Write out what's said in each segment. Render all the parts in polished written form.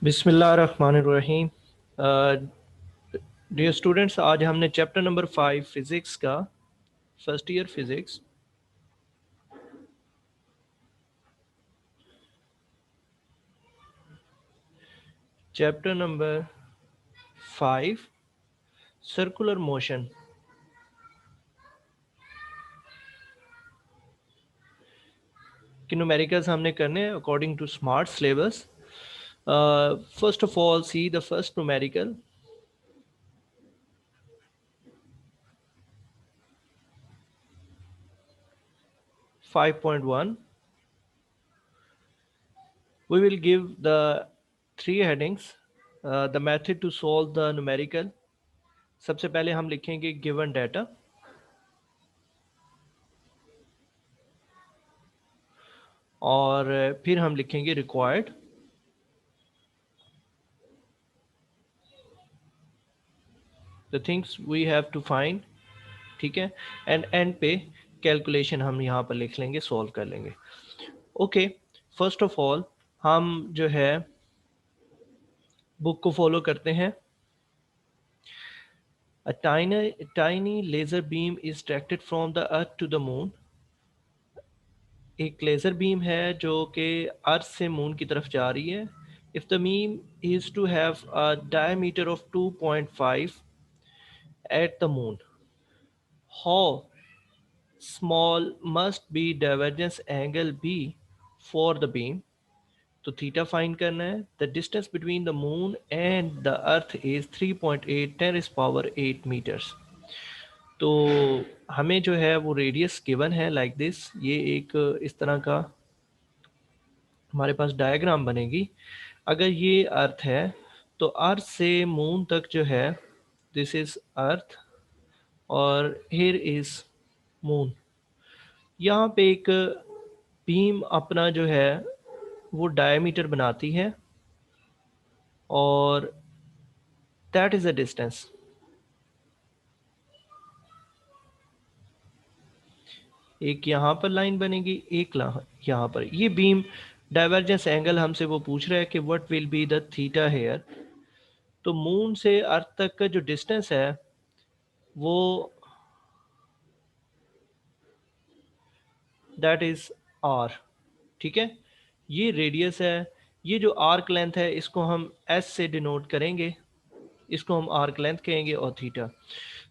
बिस्मिल्लाहिर्रहमानिर्रहीम। Dear students, आज हमने चैप्टर नंबर 5 फिज़िक्स का first year physics chapter number 5 circular motion के न्यूमेरिकल्स हमने करने हैं according to smart syllabus. First of all see the first numerical. Five point one. We will give the three headings. The method to solve the numerical. सबसे पहले हम लिखेंगे given data और फिर हम लिखेंगे required। The things we have to find, ठीक है, एंड एंड पे कैलकुलेशन हम यहाँ पर लिख लेंगे, सॉल्व कर लेंगे। ओके, फर्स्ट ऑफ ऑल हम जो है बुक को फॉलो करते हैं। A tiny laser beam is directed from the earth to the moon। एक लेज़र बीम है जो कि अर्थ से मून की तरफ जा रही है। If the beam is to have a diameter of 2.5 at the moon, how small must be divergence angle be for the beam? तो थीटा फाइंड करना है। The distance between the moon and the earth is 3.8 10⁻⁸ metres. तो हमें जो है वो radius given है लाइक दिस। ये एक इस तरह का हमारे पास डायग्राम बनेगी। अगर ये अर्थ है तो अर्थ से मून तक जो है दिस इज अर्थ और हियर इज मून। यहाँ पे एक बीम अपना जो है वो डायमीटर बनाती है और दैट इज अ डिस्टेंस। एक यहाँ पर लाइन बनेगी, एक यहाँ पर। ये बीम डाइवर्जेंस एंगल हमसे वो पूछ रहा है कि what will be the theta here. तो मून से अर्थ तक का जो डिस्टेंस है वो दैट इज आर, ठीक है। ये रेडियस है। ये जो आर्क लेंथ है इसको हम एस से डिनोट करेंगे, इसको हम आर्क लेंथ कहेंगे और theta.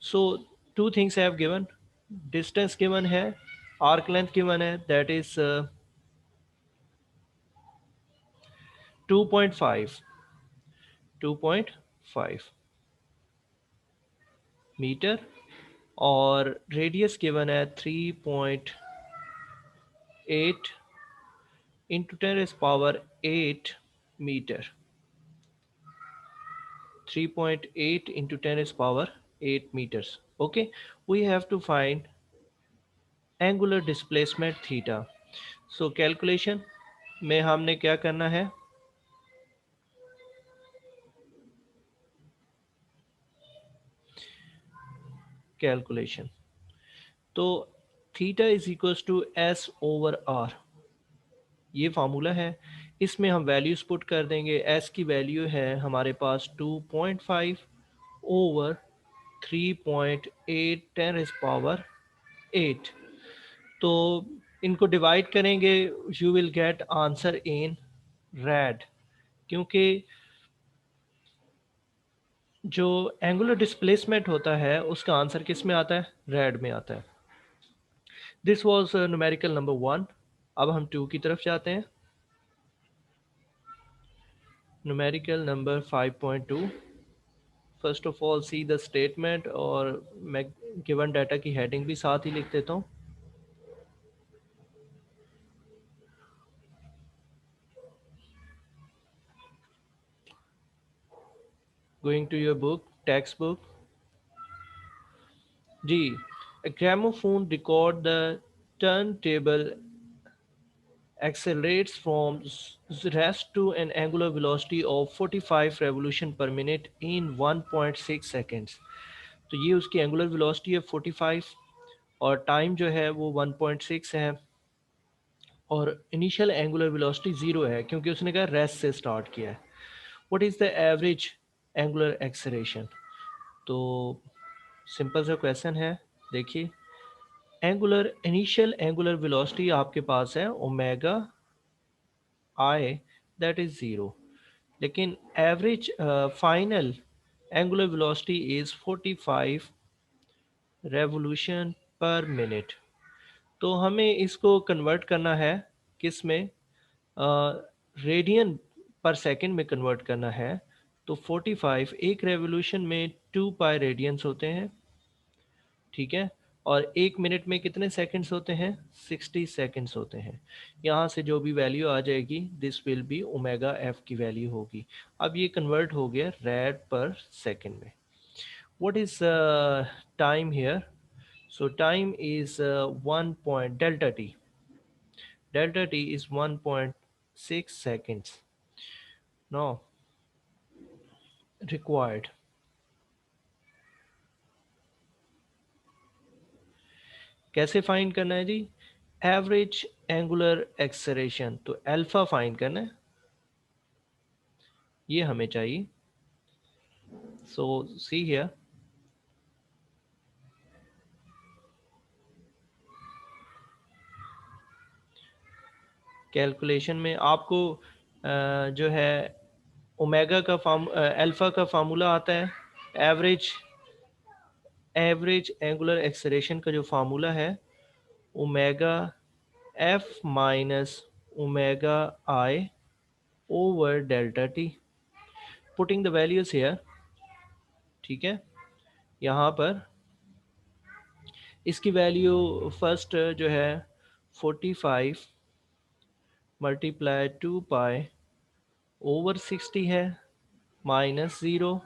So two things have given, distance given है, आर्क लेंथ गिवन है, दैट इज 2.5 मीटर और रेडियस गिवन है 3.8 into 10⁸ metre. 3.8 into 10⁸ meters। Okay, we have to find angular displacement theta. So calculation में हमने क्या करना है, कैलकुलेशन तो theta is equals to S over R, ये फार्मूला है। इसमें हम वैल्यूज पुट कर देंगे। एस की वैल्यू है हमारे पास 2.5 ओवर 3.8 10⁸ तो इनको डिवाइड करेंगे, you will get answer in red, क्योंकि जो एंगुलर डिस्प्लेसमेंट होता है उसका आंसर किस में आता है, रेड में आता है। This was numerical number 1। अब हम 2 की तरफ जाते हैं। Numerical number 5.2। First of all see the statement, और मैं गिवन डाटा की हेडिंग भी साथ ही लिख देता हूँ। Going to your book, textbook जी। A gramophone record the turntable accelerates from rest to an angular velocity of 45 revolution per minute in 1.6 seconds। तो ये उसकी एंगुलर वेलोसिटी है 45 और टाइम जो है वो 1.6 है और इनिशियल एंगुलर वेलोसिटी 0 है क्योंकि उसने कहा रेस्ट से स्टार्ट किया है। What is the average angular acceleration? तो सिंपल सा क्वेश्चन है, देखिए एंगुलर इनिशियल एंगुलर वेलोसिटी आपके पास है omega i, that is zero, लेकिन average final angular velocity is 45 revolution per minute. तो हमें इसको कन्वर्ट करना है किस में, रेडियन पर सेकंड में कन्वर्ट करना है। तो 45 एक रेवोल्यूशन में 2 पाई रेडियंस होते हैं, ठीक है, और एक मिनट में कितने सेकंड्स होते हैं, 60 सेकंड्स होते हैं। यहाँ से जो भी वैल्यू आ जाएगी this will be omega F की वैल्यू होगी। अब ये कन्वर्ट हो गया रेड पर सेकंड में। What is time here? So time is 1 point delta t. Delta t is 1.6 seconds now required। कैसे फाइंड करना है जी? एवरेज एंगुलर एक्सेलरेशन, तो अल्फा फाइंड करना है, ये हमें चाहिए। सो सी हियर, कैलकुलेशन में आपको जो है ओमेगा का अल्फा का फार्मूला आता है, एवरेज एवरेज एंगुलर एक्सेलरेशन का जो फार्मूला है omega F minus omega I over delta T. Putting the values here, ठीक है, यहाँ पर इसकी वैल्यू फर्स्ट जो है 45 मल्टीप्लाई 2 पाई ओवर 60 है, माइनस ज़ीरो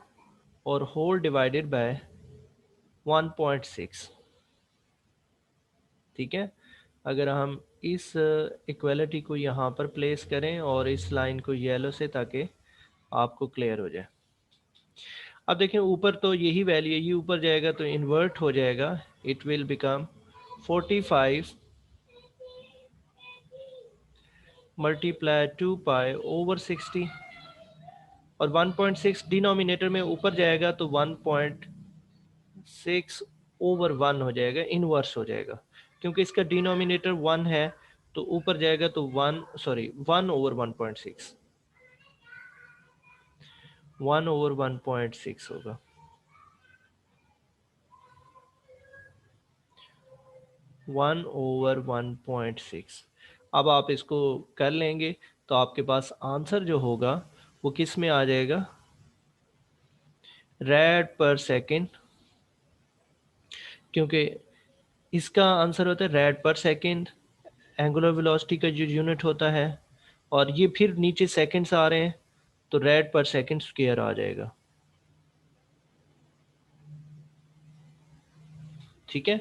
और होल डिवाइडेड बाय 1.6, ठीक है। अगर हम इस इक्वलिटी को यहाँ पर प्लेस करें और इस लाइन को येलो से, ताकि आपको क्लियर हो जाए। अब देखें ऊपर तो यही वैल्यू है, ये ऊपर जाएगा तो इन्वर्ट हो जाएगा, it will become 45 multiply 2 pi over 60 और 1.6 डिनोमिनेटर में ऊपर जाएगा तो 1.6 ओवर 1 हो जाएगा, इनवर्स हो जाएगा, क्योंकि इसका डिनोमिनेटर 1 है तो ऊपर जाएगा तो 1 ओवर 1.6, 1 ओवर 1.6 होगा। 1 ओवर 1.6। अब आप इसको कर लेंगे तो आपके पास आंसर जो होगा वो किस में आ जाएगा, रेड पर सेकंड, क्योंकि इसका आंसर होता है रेड पर सेकंड, एंगुलर वेलोसिटी का जो यूनिट होता है, और ये फिर नीचे सेकंड्स आ रहे हैं तो रेड पर सेकंड स्क्वायर आ जाएगा, ठीक है।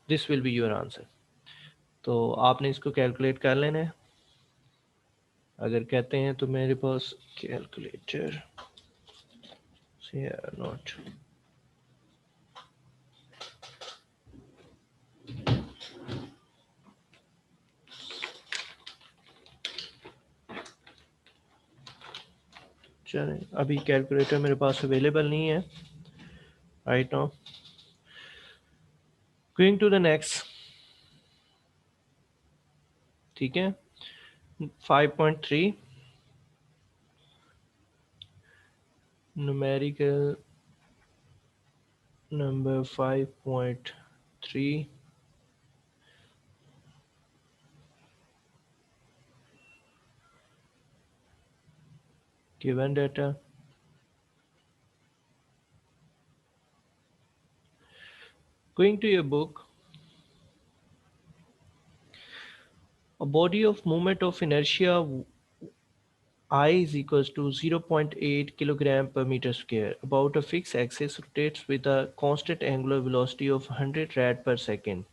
This will be your answer. तो आपने इसको कैलकुलेट कर लेना है। अगर कहते हैं तो मेरे पास कैलकुलेटर से नोट, चलें, अभी कैलकुलेटर मेरे पास अवेलेबल नहीं है right now. Going to the next, ठीक है, 5.3 numerical number 5.3 given data, going to your book, a body of moment of inertia I is equals to 0.8 kilogram per meter square about a fixed axis rotates with a constant angular velocity of 100 rad per second,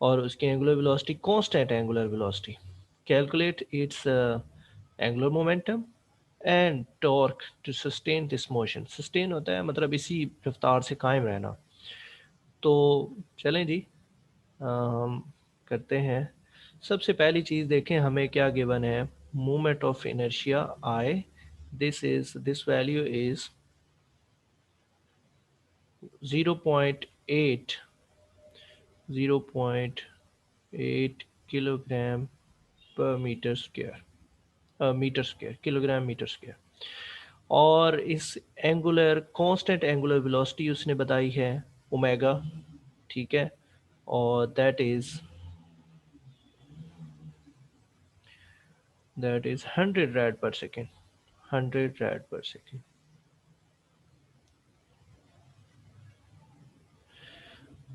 और उसकी angular velocity constant angular velocity, calculate its angular momentum and torque to sustain this motion. Sustain होता है मतलब इसी रफ्तार से कायम रहना। तो चलें जी, हम करते हैं। सबसे पहली चीज़ देखें हमें क्या गिवन है, moment of inertia I this value is 0.8 0.8 kilogram per meter square, metre square, kilogram metre square. और इस एंगुलर कांस्टेंट एंगुलर वेलोसिटी उसने बताई है ओमेगा, ठीक है, और दैट इज 100 रैड पर सेकेंड, 100 रैड पर सेकेंड।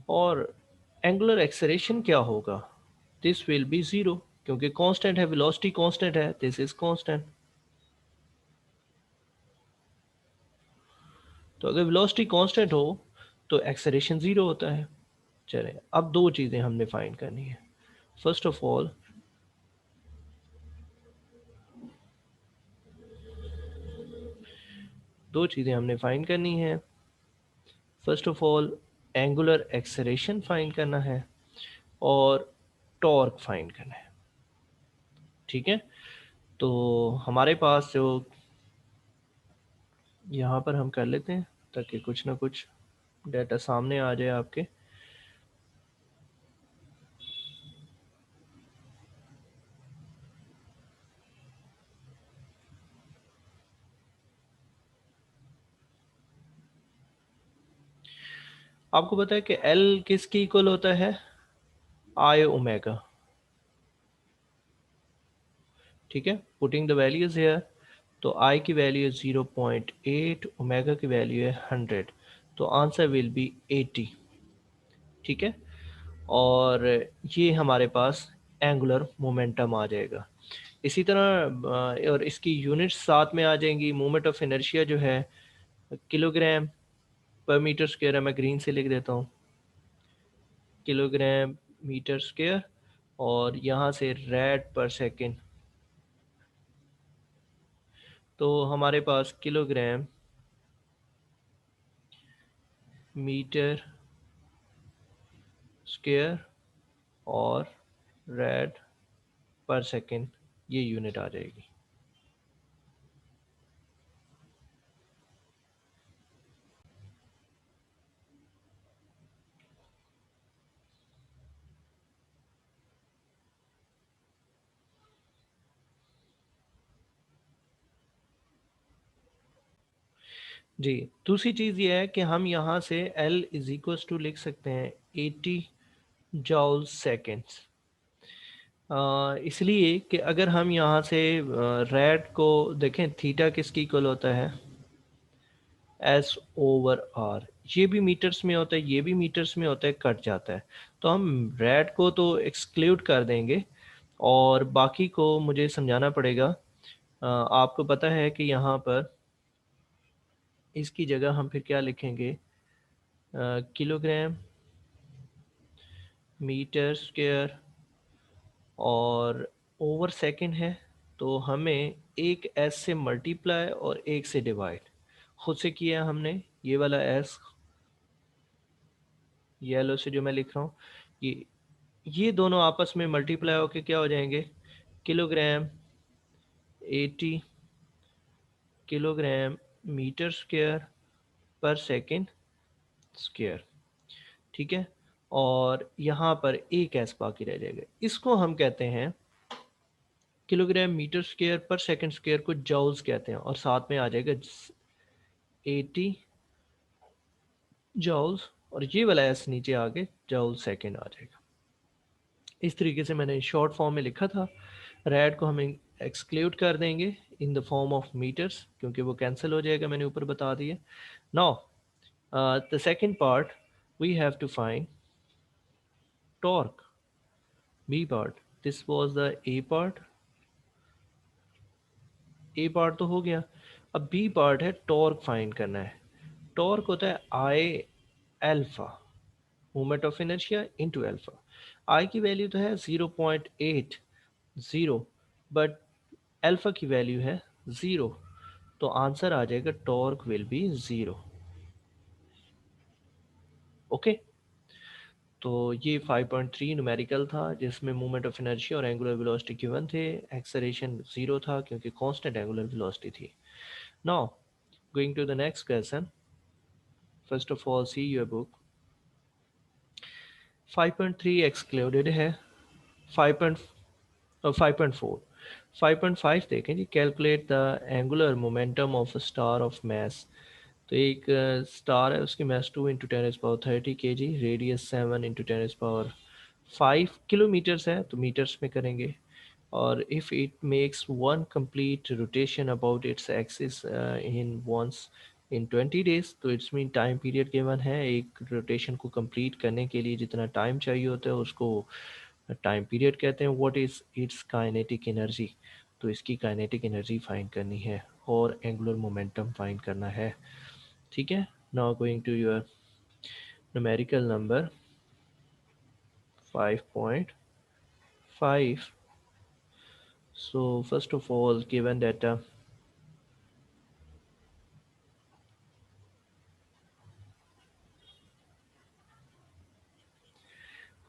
और एंगुलर एक्सेलरेशन क्या होगा? दिस विल बी जीरो, क्योंकि कांस्टेंट है, वेलोसिटी कांस्टेंट है, दिस इज कांस्टेंट। तो अगर वेलोसिटी कांस्टेंट हो तो एक्सेलरेशन जीरो होता है। चलें, अब दो चीज़ें हमने फाइंड करनी है। फर्स्ट ऑफ ऑल दो चीज़ें हमने फाइंड करनी है। First of all angular acceleration find करना है और टॉर्क फाइंड करना है, ठीक है। तो हमारे पास जो यहाँ पर हम कर लेते हैं ताकि कुछ ना कुछ डाटा सामने आ जाए आपके। आपको पता है कि एल किसकी इक्वल होता है? आई ओमेगा, ठीक है। पुटिंग द वैल्यूज हेयर, तो आई की वैल्यू है 0.8, ओमेगा की वैल्यू है 100, तो आंसर विल बी 80, ठीक है। और ये हमारे पास एंगुलर मोमेंटम आ जाएगा। इसी तरह और इसकी यूनिट्स साथ में आ जाएंगी। मोमेंट ऑफ इनर्शिया जो है किलोग्राम पर मीटर स्क्वायर है, मैं ग्रीन से लिख देता हूँ, किलोग्राम मीटर स्क्वायर, और यहाँ से रेड पर सेकेंड। तो हमारे पास किलोग्राम मीटर स्क्वायर और रेड पर सेकेंड ये यूनिट आ जाएगी। जी, दूसरी चीज़ ये है कि हम यहाँ से L इज इक्वल टू लिख सकते हैं 80 जॉल सेकेंड्स, इसलिए कि अगर हम यहाँ से रेड को देखें, थीटा किसकी इक्वल होता है? S over R. ये भी मीटर्स में होता है, ये भी मीटर्स में होता है, कट जाता है। तो हम रेड को तो एक्सक्लूड कर देंगे और बाकी को मुझे समझाना पड़ेगा। आपको पता है कि यहाँ पर इसकी जगह हम फिर क्या लिखेंगे? किलोग्राम मीटर स्क्वायर और ओवर सेकंड है, तो हमें एक एस से मल्टीप्लाई और एक से डिवाइड खुद से किया हमने। ये वाला एस येलो से जो मैं लिख रहा हूँ, ये दोनों आपस में मल्टीप्लाई होके क्या हो जाएंगे? किलोग्राम 80 किलोग्राम मीटर स्क्वायर पर सेकंड स्क्वायर, ठीक है। और यहाँ पर एक एस बाकी रह जाएगा, इसको हम कहते हैं किलोग्राम मीटर स्क्वायर पर सेकंड स्क्वायर को जॉल्स कहते हैं, और साथ में आ जाएगा 80 जॉल्स, और ये वाला एस नीचे आके जॉल सेकंड आ जाएगा। इस तरीके से मैंने शॉर्ट फॉर्म में लिखा था। रेड को हम एक्सक्लूड कर देंगे in the form of metres, क्योंकि वो कैंसिल हो जाएगा, मैंने ऊपर बता दिया। Now the second part, we have to find torque, B part. This was the A part, A part तो हो गया। अब बी पार्ट है टॉर्क फाइंड करना है। टॉर्क होता है I alpha, moment of inertia into alpha. I की वैल्यू तो है 0.80, बट अल्फा की वैल्यू है 0, तो आंसर आ जाएगा टॉर्क विल बी 0। ओके, तो ये 5.3 न्यूमेरिकल था जिसमें मोमेंट ऑफ इनर्शिया और एंगुलर वेलोसिटी गिवन थे, एक्सेलरेशन 0 था क्योंकि कांस्टेंट एंगुलर वेलोसिटी थी। Now going to the next question, first of all see your book. 5.3 excluded है, 5. 5.4, 5.5 देखें जी, calculate the angular momentum of a star of mass. तो एक स्टार है, उसकी मैस 2 × 10⁻30 kg, रेडियस 7 × 10⁻5 किलोमीटर्स है, तो मीटर्स में करेंगे। और if it makes one complete rotation about its axis in once in 20 days, तो its mean time period given है, एक रोटेशन को कंप्लीट करने के लिए जितना टाइम चाहिए होता है उसको टाइम पीरियड कहते हैं। What is it's kinetic energy, तो इसकी काइनेटिक एनर्जी फाइंड करनी है और एंगुलर मोमेंटम फाइंड करना है। ठीक है, now going to your numerical number 5.5। so first of all, given that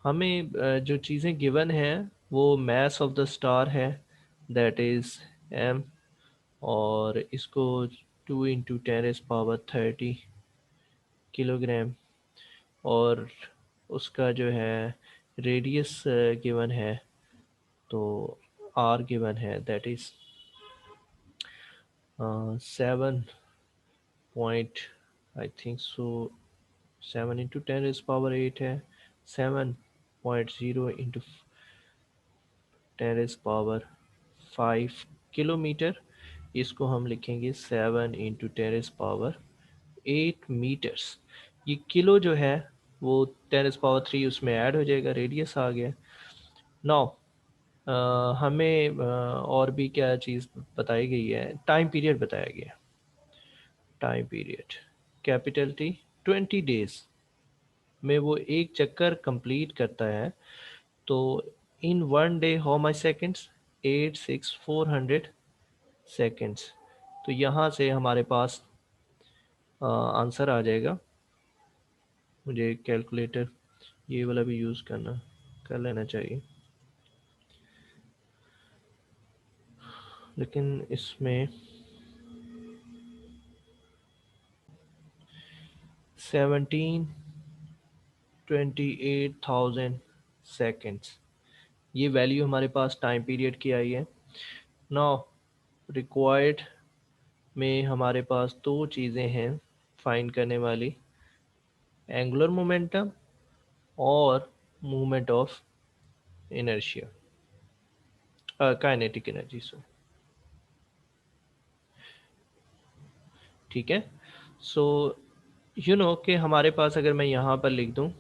हमें जो चीज़ें गिवन हैं वो मैस ऑफ द स्टार है, दैट इज़ m, और इसको 2 × 10⁻30 किलोग्राम, और उसका जो है रेडियस गिवन है, तो r गिवन है, that is 7 I think so 7 × 10⁻8 है, 7.0 × 10⁻5 किलोमीटर। इसको हम लिखेंगे 7 × 10⁻8 मीटर्स। ये किलो जो है वो 10⁻3 उसमें ऐड हो जाएगा, रेडियस आ गया। नाउ हमें और भी क्या चीज़ बताई गई है, टाइम पीरियड बताया गया। Time period capital T, 20 days में वो एक चक्कर कंप्लीट करता है, तो इन 1 day how much seconds, 86400 seconds. तो यहाँ से हमारे पास आंसर आ जाएगा। मुझे कैलकुलेटर ये वाला भी यूज़ कर लेना चाहिए, लेकिन इसमें 1728,000 सेकेंड्स, ये वैल्यू हमारे पास टाइम पीरियड की आई है। नाउ रिक्वायर्ड में हमारे पास दो चीज़ें हैं फाइंड करने वाली, एंगुलर मोमेंटम और movement of inertia, kinetic energy से। ठीक है, सो यू नो कि हमारे पास अगर मैं यहाँ पर लिख दूँ,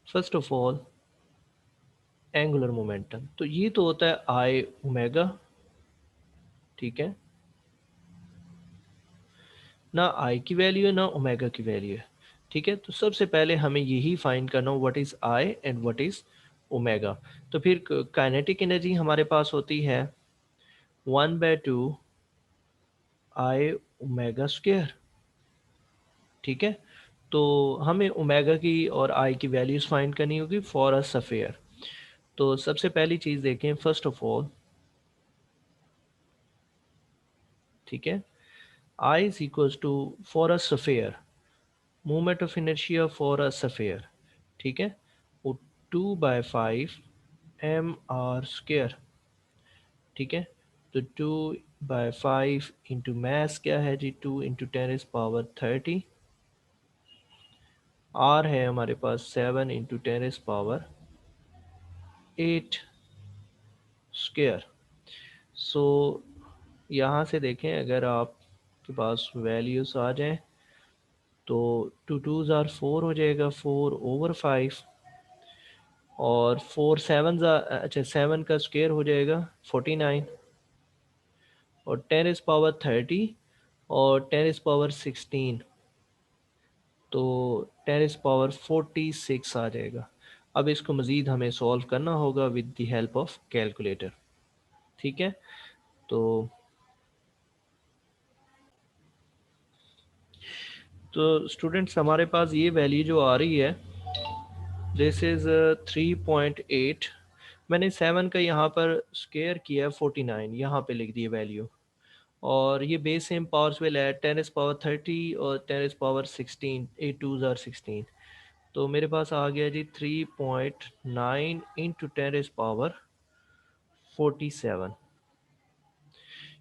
first of all angular momentum, तो ये तो होता है आई ओमेगा। ठीक है, ना आई की वैल्यू है ना ओमेगा की वैल्यू है। ठीक है, तो सबसे पहले हमें यही फाइंड करना हो, what is I and what is omega. तो फिर काइनेटिक एनर्जी हमारे पास होती है 1/2 आई ओमेगा स्क्वायर। ठीक है, तो हमें ओमेगा की और आई की वैल्यूज़ फाइंड करनी होगी फॉर अ सफ़ेयर। तो सबसे पहली चीज़ देखें, फर्स्ट ऑफ ऑल, ठीक है, I is equals to, for a sphere, moment of inertia for a sphere, ठीक है, वो 2/5 mr²। ठीक है, तो 2/5 इंटू मैस क्या है जी, 2 × 10⁻30, आर है हमारे पास 7 × 10⁻8²। सो यहाँ से देखें, अगर आपके पास वैल्यूज़ आ जाएं तो 2 2s are 4 हो जाएगा, 4/5, और 4 7s अच्छा 7 का स्क्वायर हो जाएगा 49, और 10⁻30 और 10⁻16, तो 10⁻46 आ जाएगा। अब इसको मज़ीद हमें सॉल्व करना होगा with the help of calculator. ठीक है, तो तो स्टूडेंट्स हमारे पास ये वैल्यू जो आ रही है दिस इज़ 3.8। मैंने 7 का यहाँ पर स्क्वायर किया 49, यहाँ पे लिख दिए वैल्यू। और ये बेस सेम पावर्स विल है 10⁻30 और 10⁻16, 8 2s are 16। तो मेरे पास आ गया जी 3.9 इंटू 10⁻47।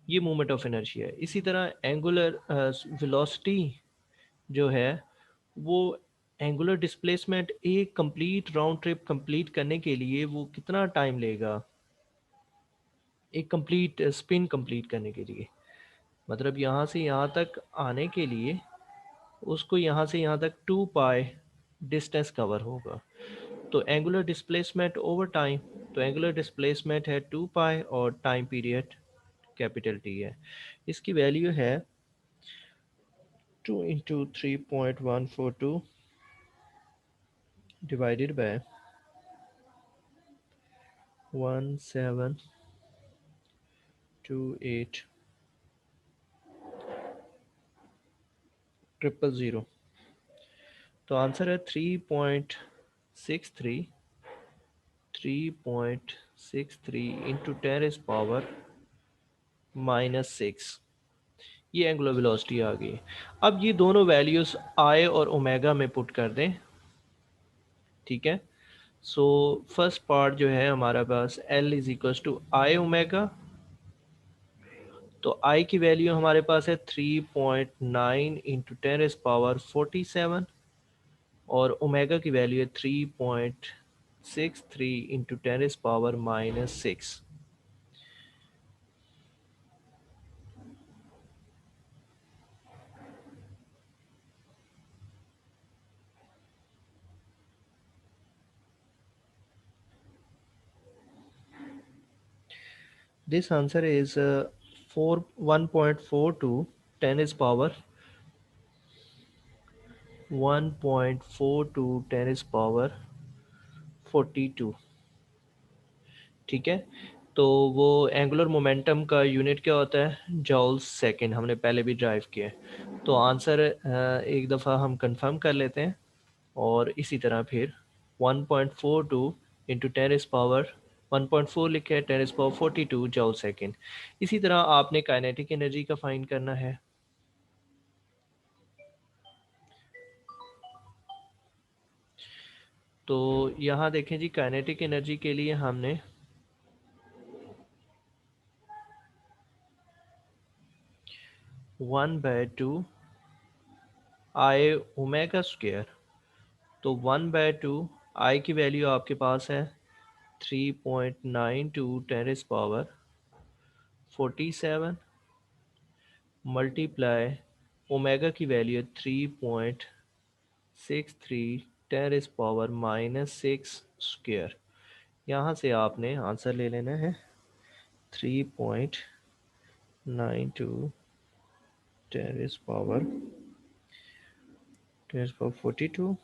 ये मूवमेंट ऑफ एनर्जी है। इसी तरह एंगुलर वेलोसिटी जो है वो एंगुलर डिस्प्लेसमेंट एक कंप्लीट राउंड ट्रिप कंप्लीट करने के लिए वो कितना टाइम लेगा, एक कंप्लीट स्पिन कंप्लीट करने के लिए। मतलब यहाँ से यहाँ तक आने के लिए उसको यहाँ से यहाँ तक 2 पाई डिस्टेंस कवर होगा। तो एंगुलर डिस्प्लेसमेंट ओवर टाइम, तो एंगुलर डिस्प्लेसमेंट है 2 पाई और टाइम पीरियड कैपिटल टी है। इसकी वैल्यू है 2 इंटू 3.142 डिवाइडेड बाय 172800। तो आंसर है 3.63 इंटू 10⁻⁻6। ये एंगुलर वेलोसिटी आ गई। अब ये दोनों वैल्यूज आई और ओमेगा में पुट कर दें, ठीक है। सो फर्स्ट पार्ट जो है हमारा पास L is equal to I omega. तो आई की वैल्यू हमारे पास है 3.9 इंटू 10⁻47 और ओमेगा की वैल्यू है 3.63 into 10⁻⁻6। This answer is 1.42 10 is power 1.42 10 is power 42, ठीक है। तो वो एंगुलर मोमेंटम का यूनिट क्या होता है, जॉल्स सेकंड, हमने पहले भी ड्राइव किया है। तो आंसर एक दफ़ा हम कंफर्म कर लेते हैं और इसी तरह फिर 1.42 इंटू 10 इज पावर 1.4 लिखे है 10 इज पावर 42 जॉल सेकंड। इसी तरह आपने काइनेटिक एनर्जी का फाइंड करना है। तो यहाँ देखें जी, काइनेटिक एनर्जी के लिए हमने one by two I omega square. तो 1/2 आई की वैल्यू आपके पास है 3.92 10 इज पावर 47 मल्टीप्लाई ओमेगा की वैल्यू है 3.63 10 इज पावर -6 स्क्वायर। यहाँ से आपने आंसर ले लेना है 3.92 10 इज पावर 42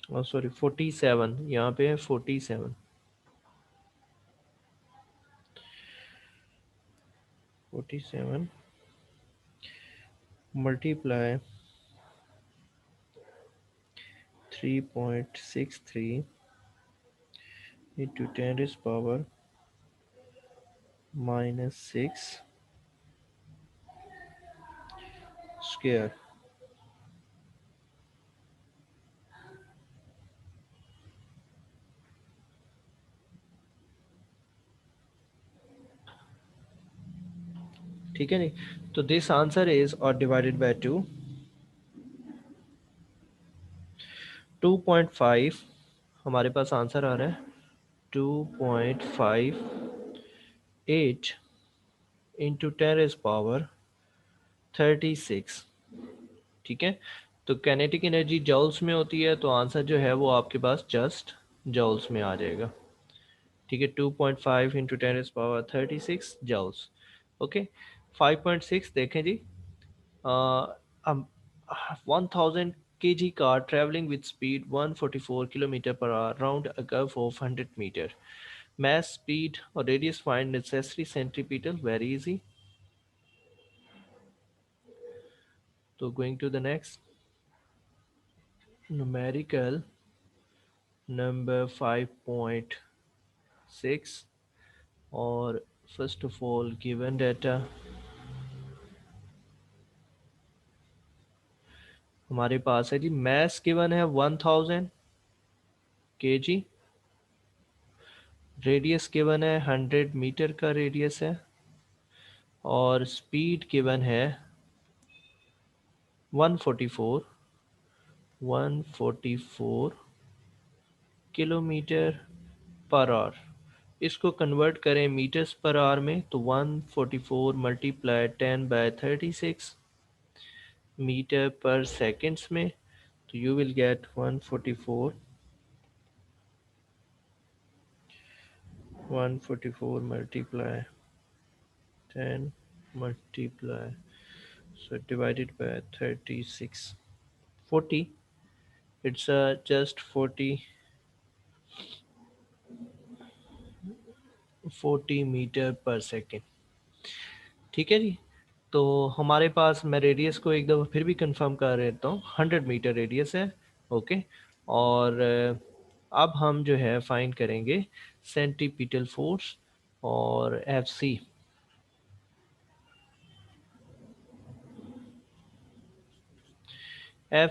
और सॉरी 47, यहाँ पे है 47 multiply 3.63 into 10 raised power -6 square. ठीक है नहीं, तो दिस आंसर इज और डिवाइडेड बाय 2 2.5 हमारे पास आंसर आ रहा है 2.58 इंटू 10 रेज पावर 36, ठीक है। तो कैनेटिक एनर्जी जॉल्स में होती है, तो आंसर जो है वो आपके पास जस्ट जॉल्स में आ जाएगा, ठीक है। 2.5 into 10 raise power 36 joules. Okay, 5.6 देखें जी। A 1000 kg car traveling with speed 144 km per hour round a curve of 100 meter. Mass, speed or radius find necessary centripetal, very easy. तो going to the next numerical number 5.6 और first of all given data हमारे पास है जी mass given है 1000 kg radius given है 100 metre का radius है और speed given है 144 किलोमीटर पर आवर इसको कन्वर्ट करें मीटर्स पर आवर में तो 144 मल्टीप्लाई 10/36 मीटर पर सेकेंड्स में तो you will get 144 multiply 10 multiply so divided by 36 40 it's just 40 metre per second ठीक है जी तो हमारे पास मैं रेडियस को एक दफ़ा फिर भी कंफर्म कर देता हूँ 100 मीटर रेडियस है ओके और अब हम जो है फाइंड करेंगे सेंटीपिटल फोर्स और एफ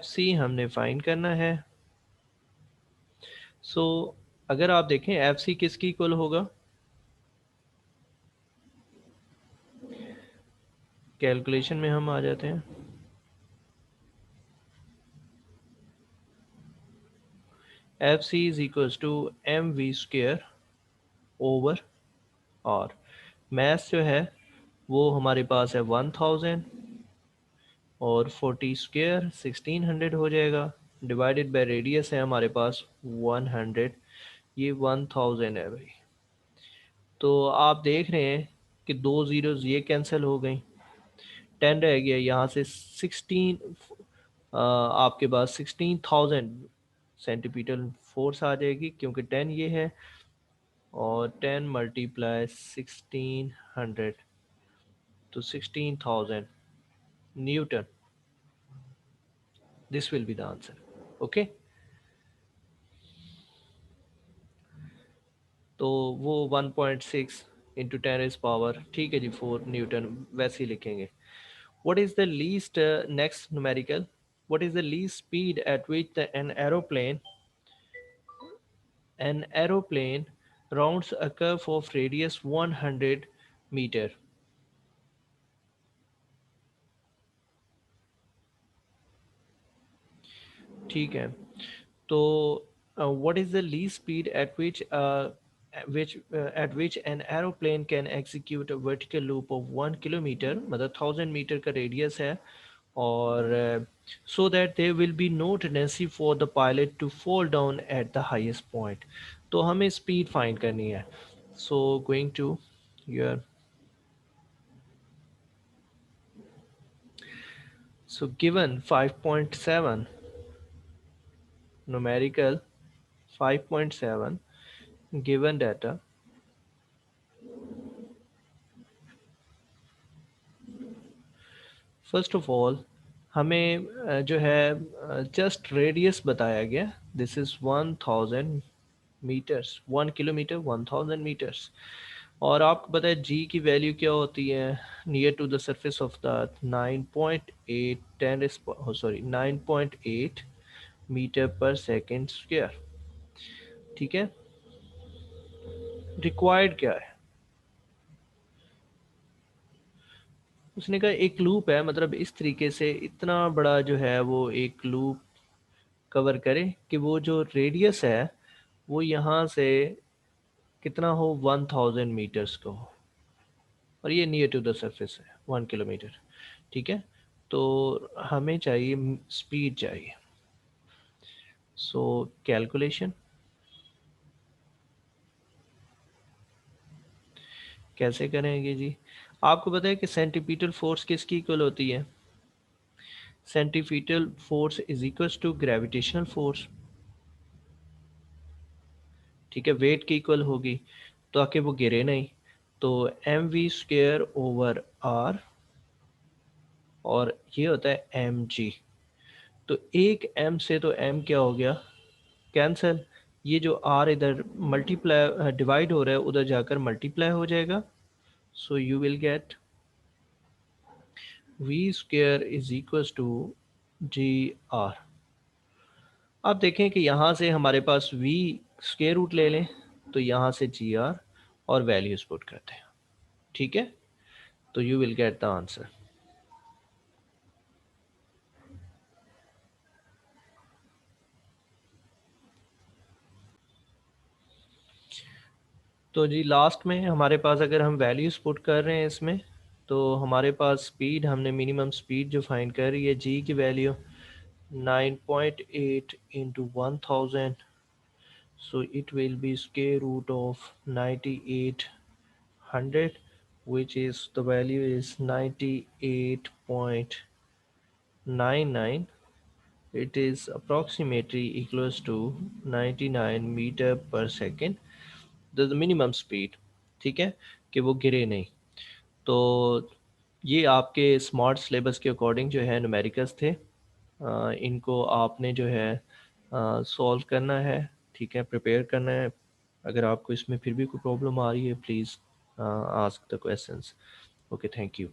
सी हमने फाइंड करना है सो अगर आप देखें एफ सी किसकी इक्वल होगा कैलकुलेशन में हम आ जाते हैं F C is equals to M V square over R math जो है वो हमारे पास है 1000 और 40 स्क्वेयर 1600 हो जाएगा डिवाइडेड बाय रेडियस है हमारे पास 100 ये 1000 है भाई तो आप देख रहे हैं कि दो ज़ीरोज़ ये कैंसिल हो गई 10 रह गया यहाँ से 16 आपके पास 16,000 सेंटीमीटर फोर्स आ जाएगी क्योंकि 10 ये है और 10 मल्टीप्लाई 1600 तो 16,000 Newton this will be the answer okay तो वो 1.6 इंटू 10 इज पावर ठीक है जी 4 न्यूटन वैसे ही लिखेंगे what is the least next numerical what is the least speed at which an aeroplane rounds a curve of radius 100 meter ठीक है तो what is the least speed at which an aeroplane can execute a vertical loop of 1 kilometer मतलब 1000 metre का radius है और so that there will be no tendency for the pilot to fall down at the highest point तो हमें speed find करनी है so going to your so given 5.7 numerical 5.7 given data first of all हमें जो है just radius बताया गया this is 1000 metres 1 kilometre 1000 metres और आपको पता है जी की वैल्यू क्या होती है near to the surface of the 9.8 10 sorry 9.8 metre per second square ठीक है रिक्वायर्ड क्या है उसने कहा एक लूप है मतलब इस तरीके से इतना बड़ा जो है वो एक लूप कवर करे कि वो जो रेडियस है वो यहाँ से कितना हो 1000 मीटर्स का हो और ये नियर टू द सरफेस है 1 किलोमीटर ठीक है तो हमें चाहिए स्पीड चाहिए सो कैलकुलेशन कैसे करेंगे जी आपको पता है कि सेंटीपीटल फोर्स किसकी इक्वल होती है centripetal force is equal to gravitational force ठीक है वेट की इक्वल होगी ताकि वो गिरे नहीं तो M V square over R और ये होता है एम जी। तो एक एम से तो एम क्या हो गया, कैंसिल। ये जो आर इधर मल्टीप्लाई डिवाइड हो रहा है उधर जाकर मल्टीप्लाई हो जाएगा। So you will get V square is equal to G R. अब देखें कि यहाँ से हमारे पास v स्क्वायर रूट ले लें, तो यहाँ से जी आर और वैल्यूज पुट करते हैं। ठीक है, तो you will get the answer. तो जी लास्ट में हमारे पास अगर हम वैल्यूज पुट कर रहे हैं इसमें, तो हमारे पास स्पीड, हमने मिनिमम स्पीड जो फाइंड कर रही है जी की value 9.8 into 1000, so it will be square root of 9800, which is the value is 98.99. It is approximately equals to 99 metre per second, the minimum speed. ठीक है, कि वो गिरे नहीं। तो ये आपके स्मार्ट सिलेबस के अकॉर्डिंग जो है न्यूमेरिकल्स थे। इनको आपने जो है सॉल्व करना है, ठीक है, प्रिपेयर करना है। अगर आपको इसमें फिर भी कोई प्रॉब्लम आ रही है, please ask the questions. Okay, thank you.